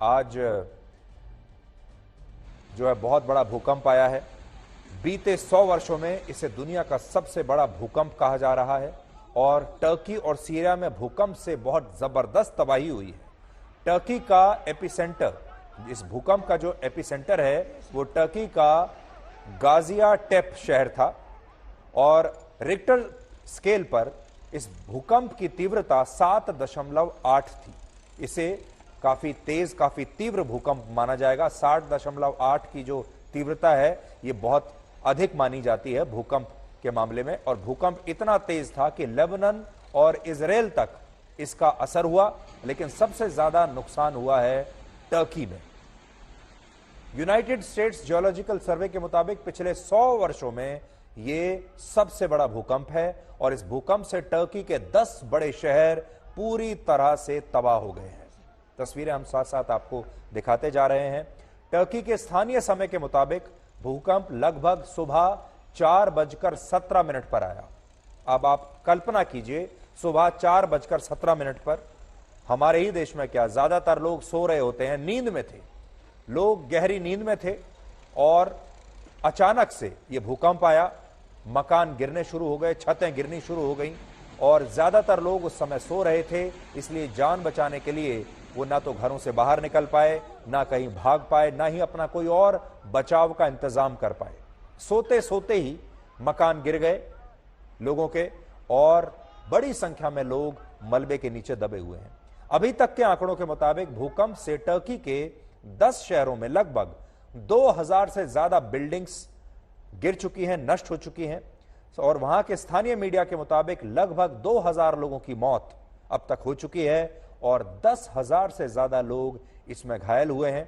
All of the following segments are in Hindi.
आज जो है बहुत बड़ा भूकंप आया है। बीते 100 वर्षों में इसे दुनिया का सबसे बड़ा भूकंप कहा जा रहा है और टर्की और सीरिया में भूकंप से बहुत जबरदस्त तबाही हुई है। टर्की का एपिसेंटर, इस भूकंप का जो एपिसेंटर है वो टर्की का गाजियाटेप शहर था और रिक्टर स्केल पर इस भूकंप की तीव्रता 7.8 थी। इसे काफी तेज, काफी तीव्र भूकंप माना जाएगा। 7.8 की जो तीव्रता है ये बहुत अधिक मानी जाती है भूकंप के मामले में, और भूकंप इतना तेज था कि लेबनान और इजराइल तक इसका असर हुआ, लेकिन सबसे ज्यादा नुकसान हुआ है टर्की में। यूनाइटेड स्टेट्स जियोलॉजिकल सर्वे के मुताबिक पिछले 100 वर्षों में ये सबसे बड़ा भूकंप है और इस भूकंप से टर्की के 10 बड़े शहर पूरी तरह से तबाह हो गए हैं। तस्वीरें हम साथ साथ आपको दिखाते जा रहे हैं। टर्की के स्थानीय समय के मुताबिक भूकंप लगभग सुबह 4:17 पर आया। अब आप कल्पना कीजिए, सुबह 4:17 पर हमारे ही देश में क्या, ज्यादातर लोग सो रहे होते हैं, नींद में थे, लोग गहरी नींद में थे और अचानक से यह भूकंप आया। मकान गिरने शुरू हो गए, छतें गिरनी शुरू हो गई और ज्यादातर लोग उस समय सो रहे थे, इसलिए जान बचाने के लिए वो ना तो घरों से बाहर निकल पाए, ना कहीं भाग पाए, ना ही अपना कोई और बचाव का इंतजाम कर पाए। सोते सोते ही मकान गिर गए लोगों के और बड़ी संख्या में लोग मलबे के नीचे दबे हुए हैं। अभी तक के आंकड़ों के मुताबिक भूकंप से टर्की के 10 शहरों में लगभग 2000 से ज्यादा बिल्डिंग्स गिर चुकी हैं, नष्ट हो चुकी हैं और वहां के स्थानीय मीडिया के मुताबिक लगभग 2000 लोगों की मौत अब तक हो चुकी है और 10,000 से ज्यादा लोग इसमें घायल हुए हैं।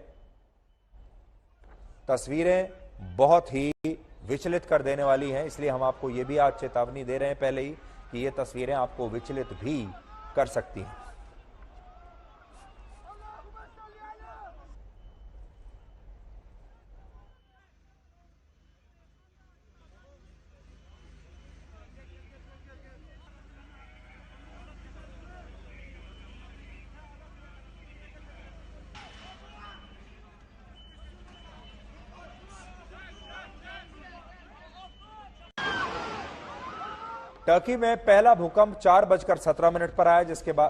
तस्वीरें बहुत ही विचलित कर देने वाली हैं, इसलिए हम आपको यह भी आज चेतावनी दे रहे हैं पहले ही कि ये तस्वीरें आपको विचलित भी कर सकती हैं। टर्की में पहला भूकंप 4:17 पर आया,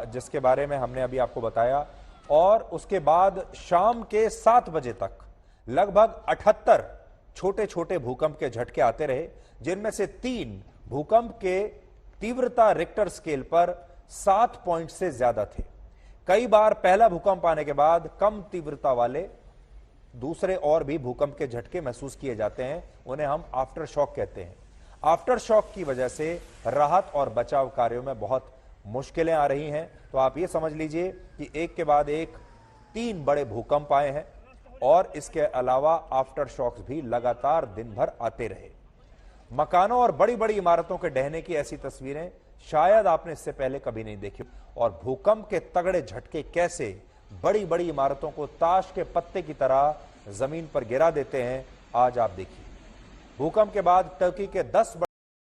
जिसके बारे में हमने अभी आपको बताया, और उसके बाद शाम के 7 बजे तक लगभग 78 छोटे छोटे भूकंप के झटके आते रहे, जिनमें से 3 भूकंप के तीव्रता रिक्टर स्केल पर 7 पॉइंट से ज्यादा थे। कई बार पहला भूकंप आने के बाद कम तीव्रता वाले दूसरे और भी भूकंप के झटके महसूस किए जाते हैं, उन्हें हम आफ्टर शॉक कहते हैं। आफ्टर शॉक की वजह से राहत और बचाव कार्यों में बहुत मुश्किलें आ रही हैं। तो आप ये समझ लीजिए कि एक के बाद एक 3 बड़े भूकंप आए हैं और इसके अलावा आफ्टर शॉक्स भी लगातार दिन भर आते रहे। मकानों और बड़ी बड़ी इमारतों के ढहने की ऐसी तस्वीरें शायद आपने इससे पहले कभी नहीं देखी, और भूकंप के तगड़े झटके कैसे बड़ी बड़ी इमारतों को ताश के पत्ते की तरह जमीन पर गिरा देते हैं, आज आप देखिए। भूकंप के बाद टर्की के 10